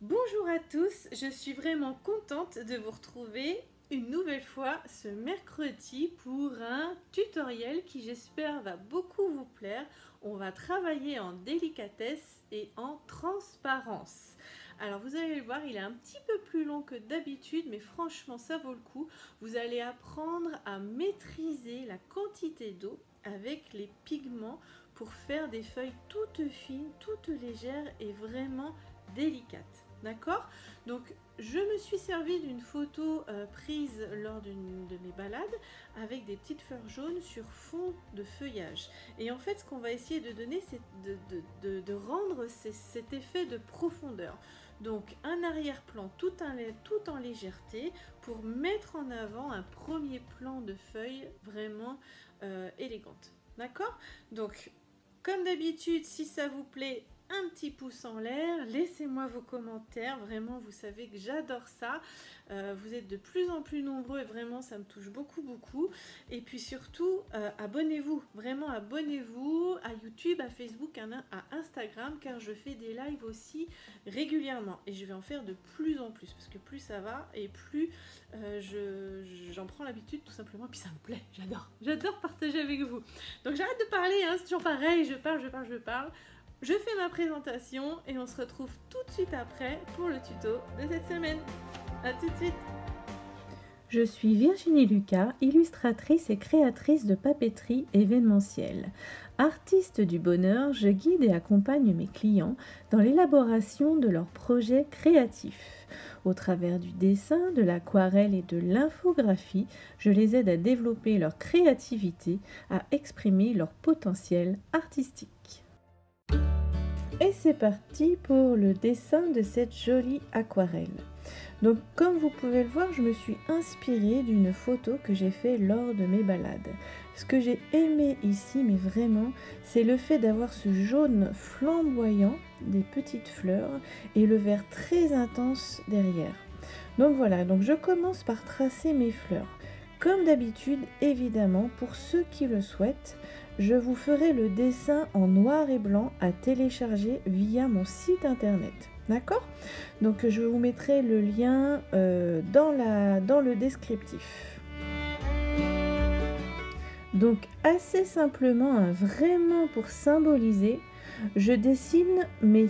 Bonjour à tous, je suis vraiment contente de vous retrouver une nouvelle fois ce mercredi pour un tutoriel qui j'espère va beaucoup vous plaire. On va travailler en délicatesse et en transparence. Alors vous allez le voir, il est un petit peu plus long que d'habitude, mais franchement ça vaut le coup. Vous allez apprendre à maîtriser la quantité d'eau avec les pigments pour faire des feuilles toutes fines, toutes légères et vraiment délicates. D'accord? Donc je me suis servi d'une photo prise lors d'une de mes balades avec des petites fleurs jaunes sur fond de feuillage. Et en fait ce qu'on va essayer de donner c'est de rendre cet effet de profondeur. Donc un arrière-plan tout en légèreté pour mettre en avant un premier plan de feuilles vraiment élégante. D'accord? Donc comme d'habitude, si ça vous plaît, un petit pouce en l'air, laissez-moi vos commentaires, vraiment vous savez que j'adore ça, vous êtes de plus en plus nombreux et vraiment ça me touche beaucoup et puis surtout abonnez-vous, vraiment abonnez-vous à YouTube, à Facebook, à Instagram car je fais des lives aussi régulièrement et je vais en faire de plus en plus parce que plus ça va et plus j'en prends l'habitude tout simplement et puis ça me plaît, j'adore partager avec vous. Donc j'arrête de parler, hein, c'est toujours pareil, je parle. Je fais ma présentation et on se retrouve tout de suite après pour le tuto de cette semaine. A tout de suite. Je suis Virginie Lucas, illustratrice et créatrice de papeterie événementielle. Artiste du bonheur, je guide et accompagne mes clients dans l'élaboration de leurs projets créatifs. Au travers du dessin, de l'aquarelle et de l'infographie, je les aide à développer leur créativité, à exprimer leur potentiel artistique. Et c'est parti pour le dessin de cette jolie aquarelle. Donc comme vous pouvez le voir, je me suis inspirée d'une photo que j'ai faite lors de mes balades. Ce que j'ai aimé ici, mais vraiment, c'est le fait d'avoir ce jaune flamboyant des petites fleurs et le vert très intense derrière. Donc voilà, donc je commence par tracer mes fleurs. Comme d'habitude, évidemment, pour ceux qui le souhaitent, je vous ferai le dessin en noir et blanc à télécharger via mon site internet. D'accord? Donc je vous mettrai le lien dans le descriptif. Donc assez simplement, hein, vraiment pour symboliser, je dessine mes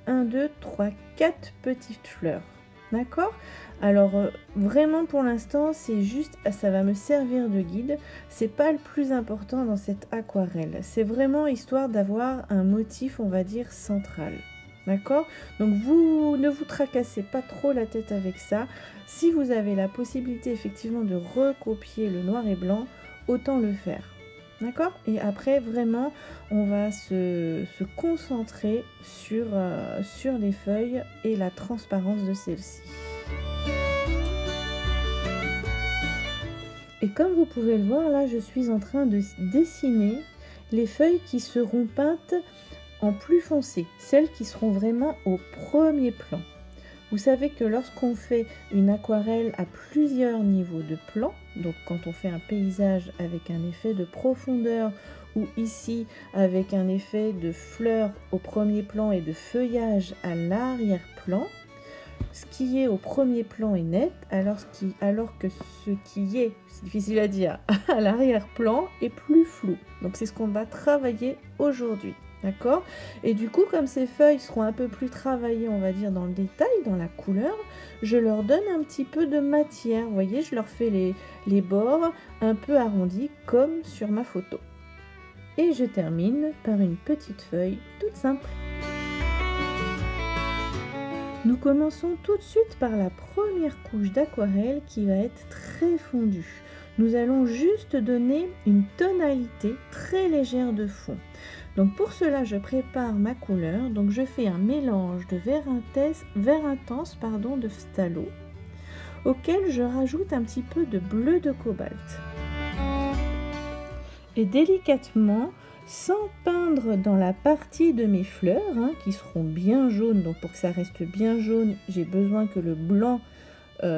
1, 2, 3, 4 petites fleurs. D'accord? Alors vraiment pour l'instant c'est juste, ça va me servir de guide, c'est pas le plus important dans cette aquarelle, c'est vraiment histoire d'avoir un motif on va dire central. D'accord? Donc vous ne vous tracassez pas trop la tête avec ça. Si vous avez la possibilité effectivement de recopier le noir et blanc, autant le faire. D'accord? Et après vraiment on va se concentrer sur les feuilles et la transparence de celles-ci. Et comme vous pouvez le voir là, je suis en train de dessiner les feuilles qui seront peintes en plus foncé, celles qui seront vraiment au premier plan. Vous savez que lorsqu'on fait une aquarelle à plusieurs niveaux de plan, donc quand on fait un paysage avec un effet de profondeur ou ici avec un effet de fleurs au premier plan et de feuillage à l'arrière-plan, ce qui est au premier plan est net, alors que ce qui est, c'est difficile à dire, à l'arrière-plan est plus flou. Donc c'est ce qu'on va travailler aujourd'hui. D'accord? Et du coup, comme ces feuilles seront un peu plus travaillées, on va dire, dans le détail, dans la couleur, je leur donne un petit peu de matière. Vous voyez, je leur fais les bords un peu arrondis, comme sur ma photo. Et je termine par une petite feuille toute simple. Nous commençons tout de suite par la première couche d'aquarelle qui va être très fondue. Nous allons juste donner une tonalité très légère de fond. Donc pour cela, je prépare ma couleur. Donc je fais un mélange de vert intense de phthalo, auquel je rajoute un petit peu de bleu de cobalt. Et délicatement, sans peindre dans la partie de mes fleurs, hein, qui seront bien jaunes, donc pour que ça reste bien jaune, j'ai besoin que le blanc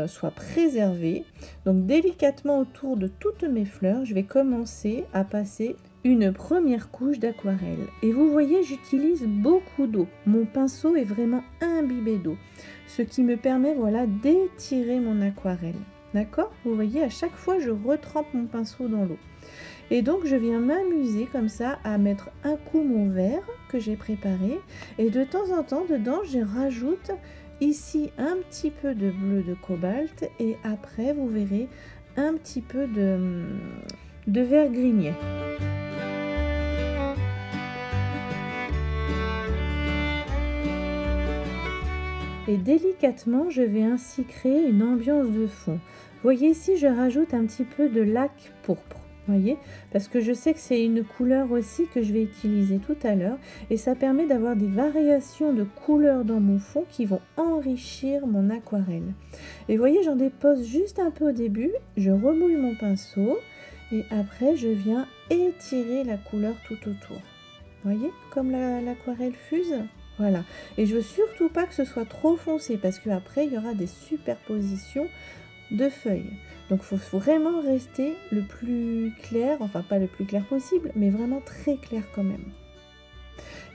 soit préservé. Donc délicatement autour de toutes mes fleurs, je vais commencer à passer une première couche d'aquarelle. Et vous voyez, j'utilise beaucoup d'eau. Mon pinceau est vraiment imbibé d'eau, ce qui me permet, voilà, d'étirer mon aquarelle. D'accord? Vous voyez, à chaque fois, je retrempe mon pinceau dans l'eau. Et donc, je viens m'amuser comme ça à mettre un coup mon verre que j'ai préparé. Et de temps en temps, dedans, je rajoute ici un petit peu de bleu de cobalt. Et après, vous verrez un petit peu de vert grignet. Et délicatement, je vais ainsi créer une ambiance de fond. Vous voyez ici, je rajoute un petit peu de lac pourpre. Voyez, parce que je sais que c'est une couleur aussi que je vais utiliser tout à l'heure et ça permet d'avoir des variations de couleurs dans mon fond qui vont enrichir mon aquarelle. Et vous voyez, j'en dépose juste un peu au début, je remouille mon pinceau et après je viens étirer la couleur tout autour. Voyez comme l'aquarelle fuse. Voilà, et je veux surtout pas que ce soit trop foncé parce qu'après il y aura des superpositions de feuilles. Donc il faut vraiment rester le plus clair, enfin pas le plus clair possible, mais vraiment très clair quand même.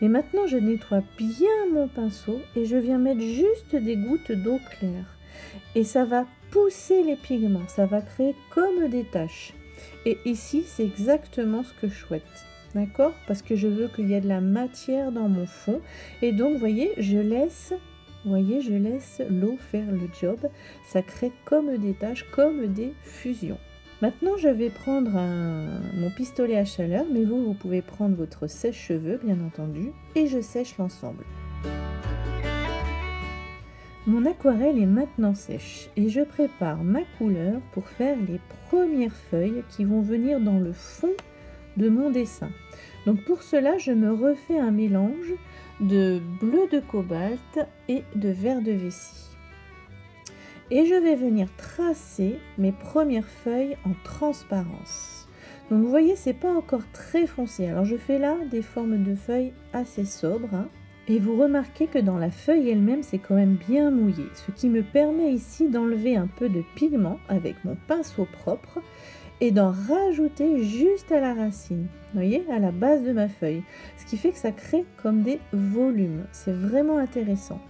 Et maintenant je nettoie bien mon pinceau et je viens mettre juste des gouttes d'eau claire. Et ça va pousser les pigments, ça va créer comme des taches. Et ici c'est exactement ce que je souhaite. D'accord? Parce que je veux qu'il y ait de la matière dans mon fond. Et donc, vous voyez, je laisse l'eau faire le job. Ça crée comme des taches, comme des fusions. Maintenant, je vais prendre mon pistolet à chaleur, mais vous pouvez prendre votre sèche-cheveux, bien entendu, et je sèche l'ensemble. Mon aquarelle est maintenant sèche et je prépare ma couleur pour faire les premières feuilles qui vont venir dans le fond de mon dessin. Donc pour cela, je me refais un mélange de bleu de cobalt et de vert de vessie. Et je vais venir tracer mes premières feuilles en transparence. Donc vous voyez, c'est pas encore très foncé. Alors je fais là des formes de feuilles assez sobres. Hein. Et vous remarquez que dans la feuille elle-même, c'est quand même bien mouillé. Ce qui me permet ici d'enlever un peu de pigment avec mon pinceau propre et d'en rajouter juste à la racine, vous voyez, à la base de ma feuille. Ce qui fait que ça crée comme des volumes. C'est vraiment intéressant.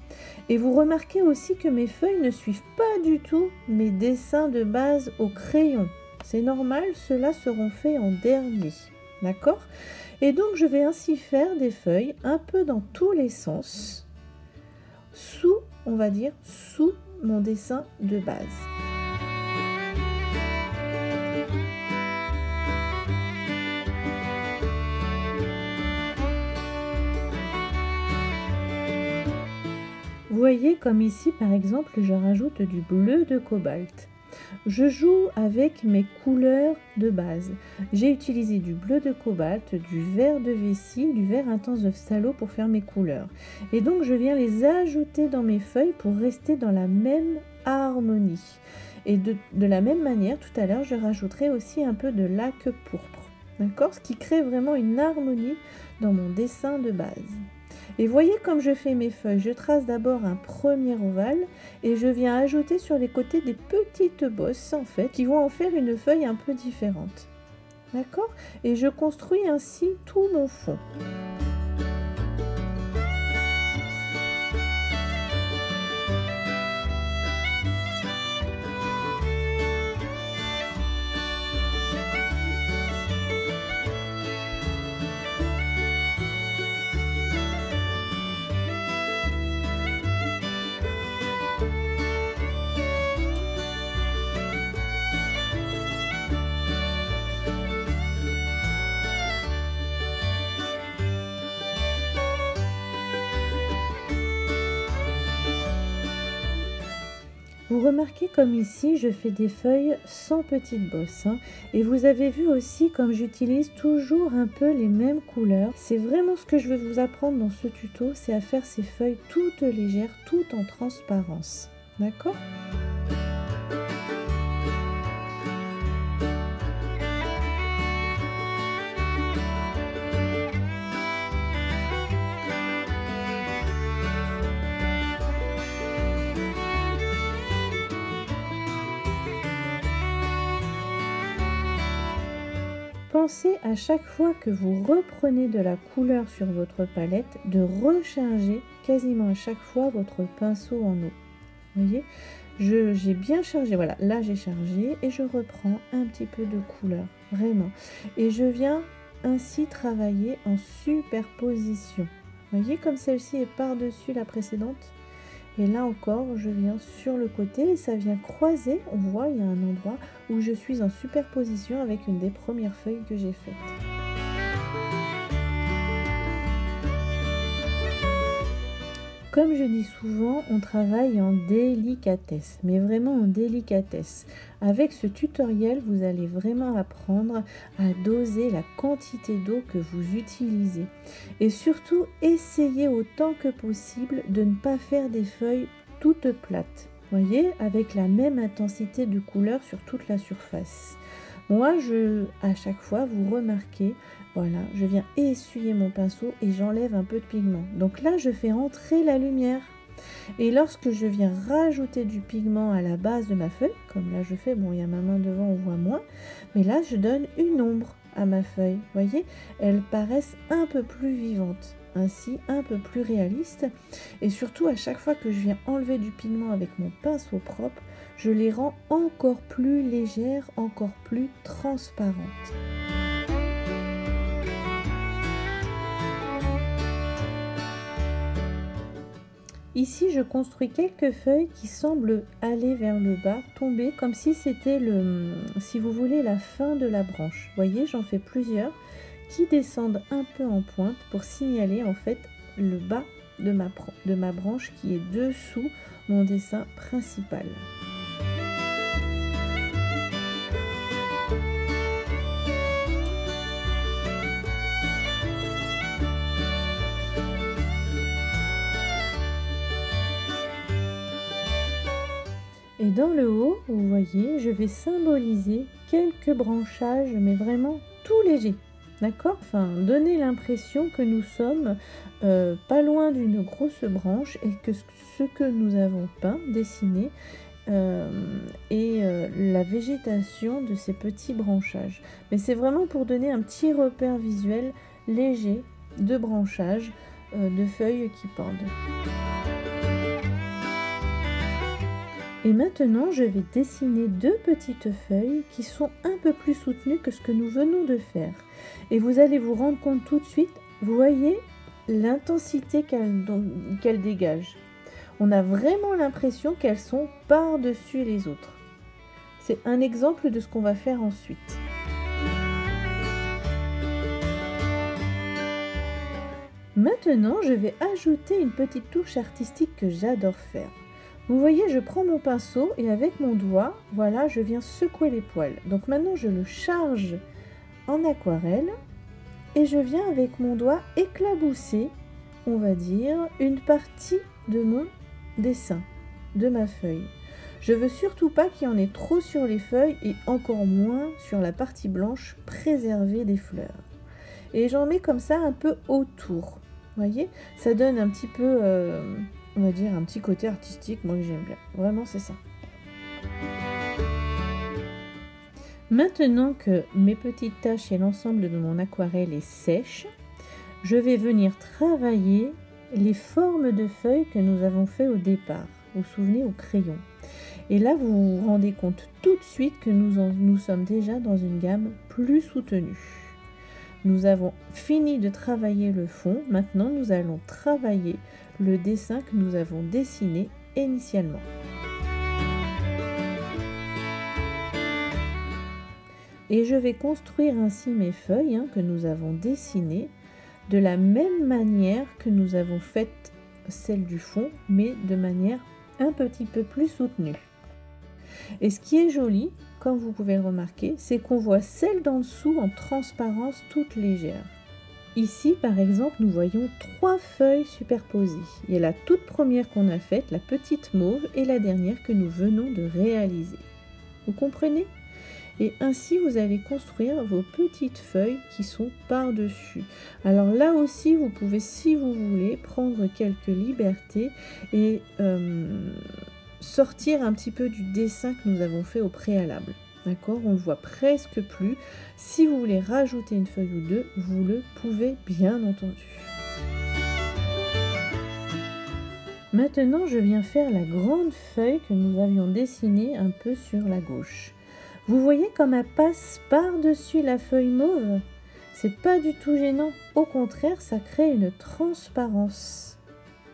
Et vous remarquez aussi que mes feuilles ne suivent pas du tout mes dessins de base au crayon. C'est normal, ceux-là seront faits en dernier. D'accord? Et donc, je vais ainsi faire des feuilles un peu dans tous les sens, sous, on va dire, sous mon dessin de base. Vous voyez comme ici par exemple je rajoute du bleu de cobalt. Je joue avec mes couleurs de base. J'ai utilisé du bleu de cobalt, du vert de vessie, du vert intense de phthalo pour faire mes couleurs. Et donc je viens les ajouter dans mes feuilles pour rester dans la même harmonie. Et de la même manière, tout à l'heure, je rajouterai aussi un peu de lac pourpre. D'accord? Ce qui crée vraiment une harmonie dans mon dessin de base. Et voyez comme je fais mes feuilles, je trace d'abord un premier ovale et je viens ajouter sur les côtés des petites bosses en fait qui vont en faire une feuille un peu différente. D'accord? Et je construis ainsi tout mon fond. Vous remarquez comme ici, je fais des feuilles sans petites bosses. Hein, et vous avez vu aussi comme j'utilise toujours un peu les mêmes couleurs. C'est vraiment ce que je veux vous apprendre dans ce tuto, c'est à faire ces feuilles toutes légères, toutes en transparence. D'accord ? pensez à chaque fois que vous reprenez de la couleur sur votre palette de recharger quasiment à chaque fois votre pinceau en eau. Vous voyez, j'ai bien chargé, voilà, là j'ai chargé et je reprends un petit peu de couleur, vraiment. Et je viens ainsi travailler en superposition. Vous voyez comme celle-ci est par-dessus la précédente. Et là encore, je viens sur le côté et ça vient croiser. On voit, il y a un endroit où je suis en superposition avec une des premières feuilles que j'ai faites. Comme je dis souvent, on travaille en délicatesse, mais vraiment en délicatesse. Avec ce tutoriel, vous allez vraiment apprendre à doser la quantité d'eau que vous utilisez. Et surtout, essayez autant que possible de ne pas faire des feuilles toutes plates. Voyez, avec la même intensité de couleur sur toute la surface. Moi, à chaque fois, vous remarquez, voilà, je viens essuyer mon pinceau et j'enlève un peu de pigment. Donc là, je fais entrer la lumière. Et lorsque je viens rajouter du pigment à la base de ma feuille, comme là je fais, bon, il y a ma main devant, on voit moins, mais là, je donne une ombre à ma feuille. Vous voyez, elles paraissent un peu plus vivantes, ainsi un peu plus réalistes. Et surtout, à chaque fois que je viens enlever du pigment avec mon pinceau propre, je les rends encore plus légères, encore plus transparentes. Ici, je construis quelques feuilles qui semblent aller vers le bas, tomber comme si c'était si vous voulez, la fin de la branche. Vous voyez, j'en fais plusieurs qui descendent un peu en pointe pour signaler en fait le bas de ma branche qui est dessous mon dessin principal. Et dans le haut, vous voyez, je vais symboliser quelques branchages, mais vraiment tout légers. D'accord? Enfin, donner l'impression que nous sommes pas loin d'une grosse branche et que ce que nous avons peint, dessiné, est la végétation de ces petits branchages. Mais c'est vraiment pour donner un petit repère visuel léger de branchages, de feuilles qui pendent. Et maintenant, je vais dessiner deux petites feuilles qui sont un peu plus soutenues que ce que nous venons de faire. Et vous allez vous rendre compte tout de suite, vous voyez l'intensité qu'elles dégagent. On a vraiment l'impression qu'elles sont par-dessus les autres. C'est un exemple de ce qu'on va faire ensuite. Maintenant, je vais ajouter une petite touche artistique que j'adore faire. Vous voyez, je prends mon pinceau et avec mon doigt, voilà, je viens secouer les poils. Donc maintenant, je le charge en aquarelle et je viens avec mon doigt éclabousser, on va dire, une partie de mon dessin, de ma feuille. Je veux surtout pas qu'il y en ait trop sur les feuilles et encore moins sur la partie blanche préservée des fleurs. Et j'en mets comme ça un peu autour. Vous voyez, ça donne un petit peu... on va dire un petit côté artistique, moi que j'aime bien. Vraiment, c'est ça. Maintenant que mes petites taches et l'ensemble de mon aquarelle est sèche, je vais venir travailler les formes de feuilles que nous avons fait au départ. Vous vous souvenez, au crayon. Et là, vous vous rendez compte tout de suite que nous sommes déjà dans une gamme plus soutenue. Nous avons fini de travailler le fond. Maintenant, nous allons travailler le dessin que nous avons dessiné initialement. Et je vais construire ainsi mes feuilles que nous avons dessinées de la même manière que nous avons fait celle du fond, mais de manière un petit peu plus soutenue. Et ce qui est joli, comme vous pouvez le remarquer, c'est qu'on voit celle d'en dessous en transparence toute légère. Ici, par exemple, nous voyons 3 feuilles superposées. Il y a la toute première qu'on a faite, la petite mauve, et la dernière que nous venons de réaliser. Vous comprenez? Et ainsi, vous allez construire vos petites feuilles qui sont par-dessus. Alors là aussi, vous pouvez, si vous voulez, prendre quelques libertés et sortir un petit peu du dessin que nous avons fait au préalable. D'accord, on le voit presque plus. Si vous voulez rajouter une feuille ou deux, vous le pouvez bien entendu. Maintenant, je viens faire la grande feuille que nous avions dessinée un peu sur la gauche. Vous voyez comme elle passe par-dessus la feuille mauve? C'est pas du tout gênant. Au contraire, ça crée une transparence.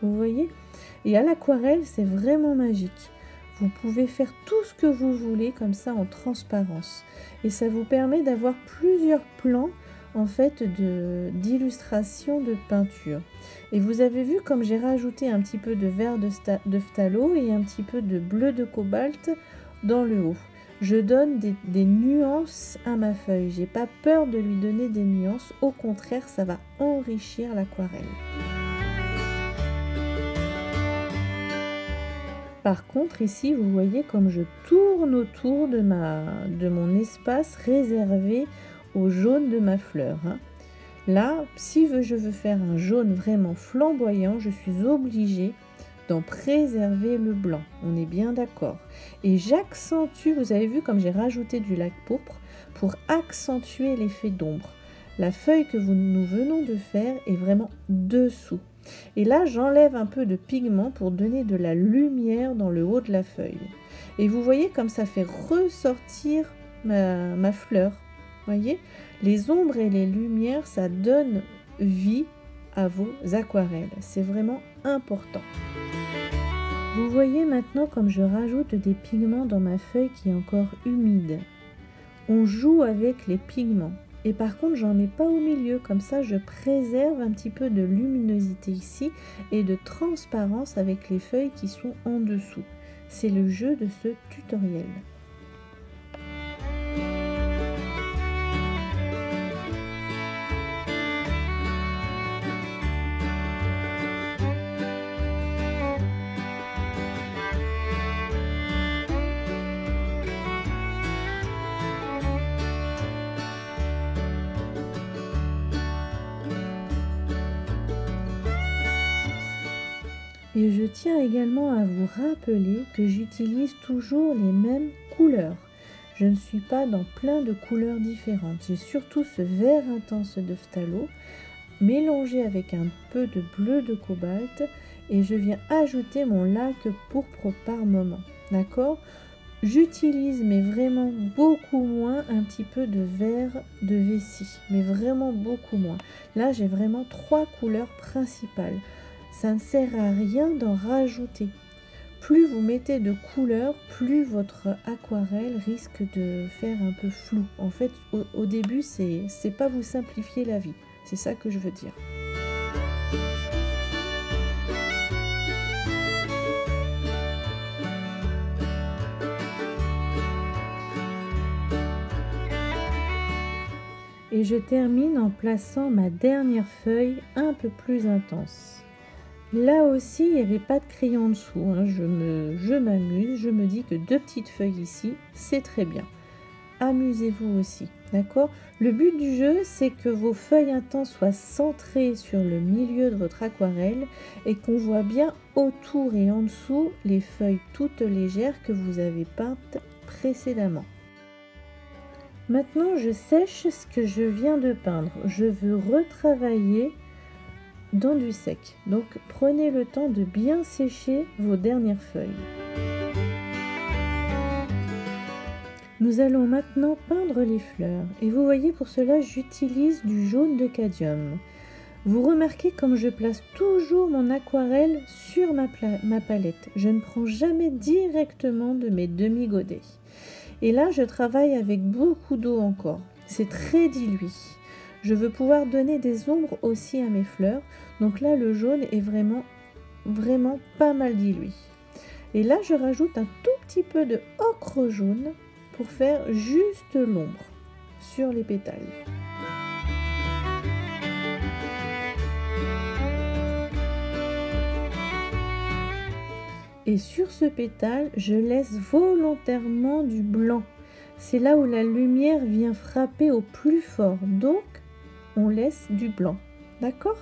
Vous voyez? Et à l'aquarelle, c'est vraiment magique. Vous pouvez faire tout ce que vous voulez comme ça en transparence. Et ça vous permet d'avoir plusieurs plans en fait d'illustration de peinture. Et vous avez vu comme j'ai rajouté un petit peu de vert de phthalo et un petit peu de bleu de cobalt dans le haut. Je donne des nuances à ma feuille. J'ai pas peur de lui donner des nuances. Au contraire, ça va enrichir l'aquarelle. Par contre, ici, vous voyez comme je tourne autour de mon espace réservé au jaune de ma fleur. Là, si je veux faire un jaune vraiment flamboyant, je suis obligée d'en préserver le blanc. On est bien d'accord. Et j'accentue, vous avez vu comme j'ai rajouté du lac pourpre pour accentuer l'effet d'ombre. La feuille que nous venons de faire est vraiment dessous. Et là, j'enlève un peu de pigment pour donner de la lumière dans le haut de la feuille. Et vous voyez comme ça fait ressortir ma fleur. Voyez, les ombres et les lumières, ça donne vie à vos aquarelles. C'est vraiment important. Vous voyez maintenant comme je rajoute des pigments dans ma feuille qui est encore humide. On joue avec les pigments. Et par contre, j'en mets pas au milieu. Comme ça, je préserve un petit peu de luminosité ici et de transparence avec les feuilles qui sont en dessous. C'est le jeu de ce tutoriel. Et je tiens également à vous rappeler que j'utilise toujours les mêmes couleurs. Je ne suis pas dans plein de couleurs différentes. J'ai surtout ce vert intense de phthalo mélangé avec un peu de bleu de cobalt et je viens ajouter mon lac pourpre par moment. D'accord ? J'utilise, mais vraiment beaucoup moins, un petit peu de vert de vessie, mais vraiment beaucoup moins. Là, j'ai vraiment 3 couleurs principales. Ça ne sert à rien d'en rajouter. Plus vous mettez de couleurs, plus votre aquarelle risque de faire un peu flou. En fait, au début, c'est pas vous simplifier la vie. C'est ça que je veux dire. Et je termine en plaçant ma dernière feuille un peu plus intense. Là aussi, il n'y avait pas de crayon en dessous. Je m'amuse, je me dis que 2 petites feuilles ici, c'est très bien. Amusez-vous aussi, d'accord ? Le but du jeu, c'est que vos feuilles intenses soient centrées sur le milieu de votre aquarelle et qu'on voit bien autour et en dessous les feuilles toutes légères que vous avez peintes précédemment. Maintenant, je sèche ce que je viens de peindre. Je veux retravailler dans du sec. Donc, prenez le temps de bien sécher vos dernières feuilles. Nous allons maintenant peindre les fleurs. Et vous voyez, pour cela, j'utilise du jaune de cadmium. Vous remarquez comme je place toujours mon aquarelle sur ma palette. Je ne prends jamais directement de mes demi-godets. Et là, je travaille avec beaucoup d'eau encore. C'est très dilué. Je veux pouvoir donner des ombres aussi à mes fleurs. Donc là, le jaune est vraiment pas mal dilué. Et là, je rajoute un tout petit peu de ocre jaune pour faire juste l'ombre sur les pétales. Et sur ce pétale, je laisse volontairement du blanc. C'est là où la lumière vient frapper au plus fort. Donc, on laisse du blanc. D'accord ?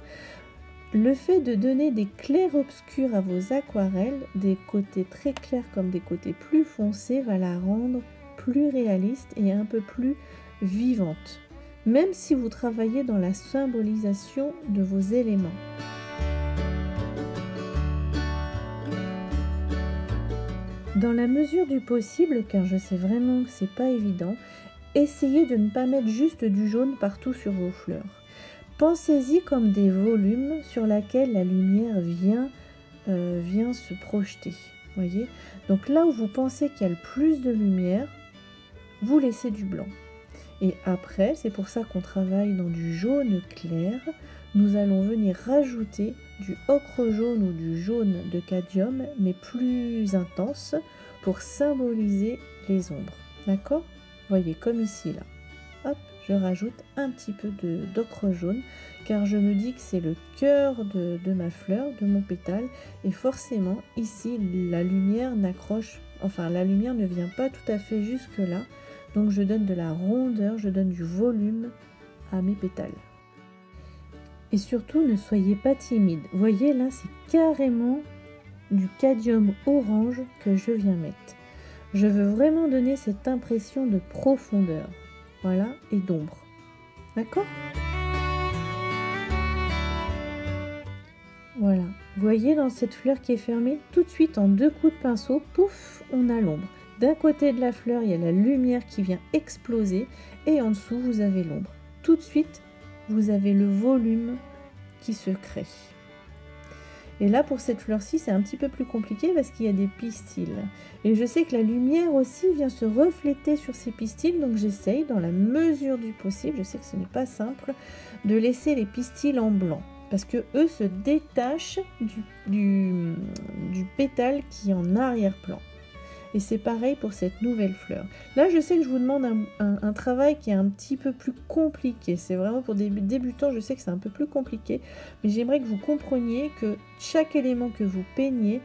Le fait de donner des clairs-obscurs à vos aquarelles, des côtés très clairs comme des côtés plus foncés, va la rendre plus réaliste et un peu plus vivante, même si vous travaillez dans la symbolisation de vos éléments. Dans la mesure du possible, car je sais vraiment que c'est pas évident, essayez de ne pas mettre juste du jaune partout sur vos fleurs. Pensez-y comme des volumes sur lesquels la lumière vient se projeter. Voyez ? Donc là où vous pensez qu'il y a le plus de lumière, vous laissez du blanc. Et après, c'est pour ça qu'on travaille dans du jaune clair, nous allons venir rajouter du ocre jaune ou du jaune de cadmium, mais plus intense, pour symboliser les ombres. D'accord ? Voyez, comme ici, là. Hop, je rajoute un petit peu d'ocre jaune, car je me dis que c'est le cœur de ma fleur, de mon pétale, et forcément, ici, la lumière la lumière ne vient pas tout à fait jusque là, donc je donne de la rondeur, je donne du volume à mes pétales. Et surtout, ne soyez pas timide. Voyez, là, c'est carrément du cadmium orange que je viens mettre. Je veux vraiment donner cette impression de profondeur, voilà, et d'ombre. D'accord ? Voilà. Vous voyez, dans cette fleur qui est fermée, tout de suite, en 2 coups de pinceau, pouf, on a l'ombre. D'un côté de la fleur, il y a la lumière qui vient exploser, et en dessous, vous avez l'ombre. Tout de suite, vous avez le volume qui se crée. Et là, pour cette fleur-ci, c'est un petit peu plus compliqué parce qu'il y a des pistils. Et je sais que la lumière aussi vient se refléter sur ces pistils, donc j'essaye, dans la mesure du possible, je sais que ce n'est pas simple, de laisser les pistils en blanc. Parce que eux se détachent du pétale qui est en arrière-plan. Et c'est pareil pour cette nouvelle fleur. Là, je sais que je vous demande un travail qui est un petit peu plus compliqué. C'est vraiment pour des débutants, je sais que c'est un peu plus compliqué. Mais j'aimerais que vous compreniez que chaque élément que vous peignez,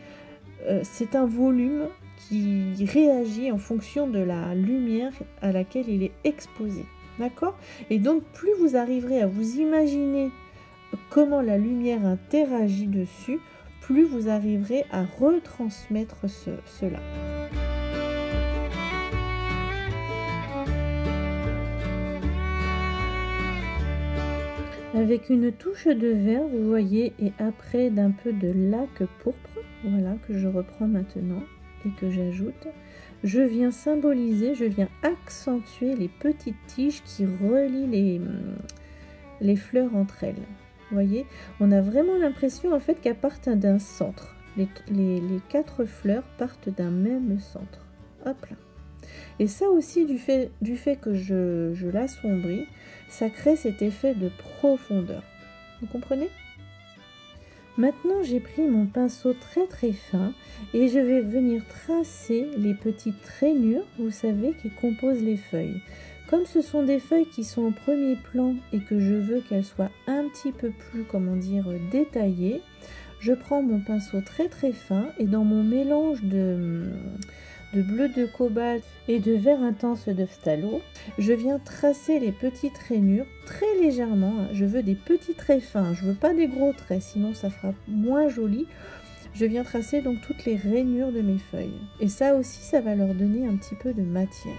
c'est un volume qui réagit en fonction de la lumière à laquelle il est exposé. D'accord ? Et donc, plus vous arriverez à vous imaginer comment la lumière interagit dessus, plus vous arriverez à retransmettre cela. Avec une touche de vert, vous voyez, et après d'un peu de lac pourpre, voilà, que je reprends maintenant et que j'ajoute, je viens symboliser, je viens accentuer les petites tiges qui relient les fleurs entre elles. Vous voyez, on a vraiment l'impression en fait qu'elles partent d'un centre. Les 4 fleurs partent d'un même centre. Hop là. Et ça aussi, du fait que je l'assombris, ça crée cet effet de profondeur. Vous comprenez ? Maintenant, j'ai pris mon pinceau très très fin et je vais venir tracer les petites rainures, vous savez, qui composent les feuilles. Comme ce sont des feuilles qui sont au premier plan et que je veux qu'elles soient un petit peu plus, détaillées, je prends mon pinceau très très fin et dans mon mélange de bleu de cobalt et de vert intense de phthalo, je viens tracer les petites rainures très légèrement. Je veux des petits traits fins, je veux pas des gros traits, sinon ça fera moins joli. Je viens tracer donc toutes les rainures de mes feuilles. Et ça aussi, ça va leur donner un petit peu de matière.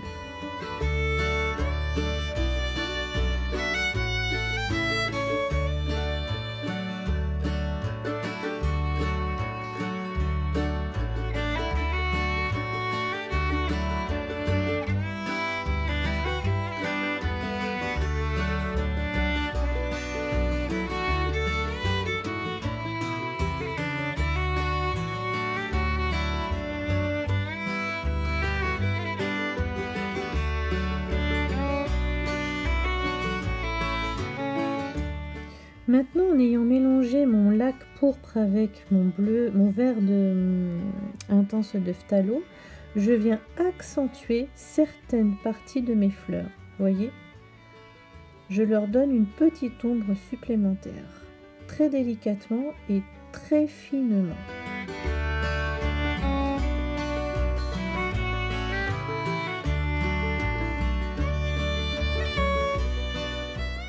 Maintenant, en ayant mélangé mon lac pourpre avec mon vert intense de phthalo, je viens accentuer certaines parties de mes fleurs. Voyez ? Je leur donne une petite ombre supplémentaire, très délicatement et très finement.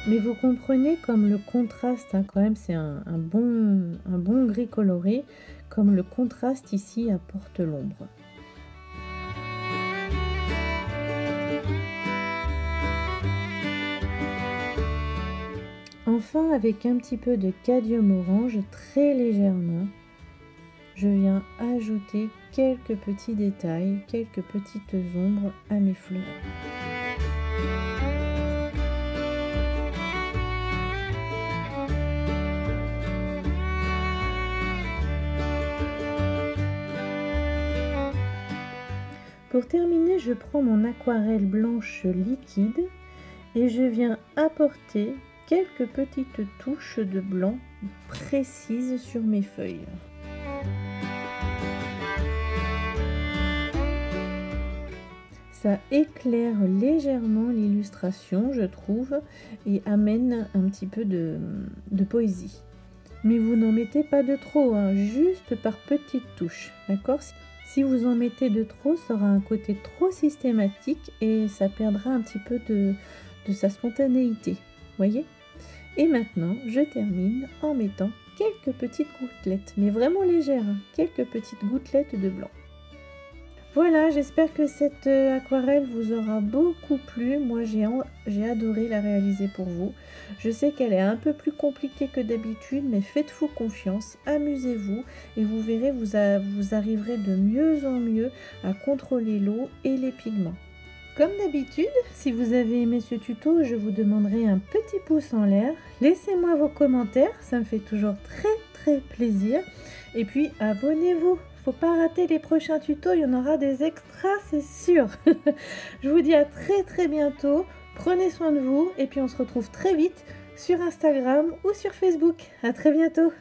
Mais vous comprenez comme le contraste, quand même c'est un bon gris coloré, comme le contraste ici apporte l'ombre. Enfin, avec un petit peu de cadmium orange, très légèrement, je viens ajouter quelques petits détails, quelques petites ombres à mes fleurs. Pour terminer, je prends mon aquarelle blanche liquide et je viens apporter quelques petites touches de blanc précises sur mes feuilles. Ça éclaire légèrement l'illustration, je trouve, et amène un petit peu de poésie. Mais vous n'en mettez pas de trop, hein, juste par petites touches, d'accord ? Si vous en mettez de trop, ça aura un côté trop systématique et ça perdra un petit peu de sa spontanéité, voyez ? Et maintenant, je termine en mettant quelques petites gouttelettes, mais vraiment légères, hein, quelques petites gouttelettes de blanc. Voilà, j'espère que cette aquarelle vous aura beaucoup plu. Moi, j'ai adoré la réaliser pour vous. Je sais qu'elle est un peu plus compliquée que d'habitude, mais faites-vous confiance, amusez-vous et vous verrez, vous arriverez de mieux en mieux à contrôler l'eau et les pigments. Comme d'habitude, si vous avez aimé ce tuto, je vous demanderai un petit pouce en l'air. Laissez-moi vos commentaires, ça me fait toujours très plaisir. Et puis, abonnez-vous. Faut pas rater les prochains tutos, il y en aura des extras, c'est sûr. Je vous dis à très bientôt. Prenez soin de vous et puis on se retrouve très vite sur Instagram ou sur Facebook. À très bientôt.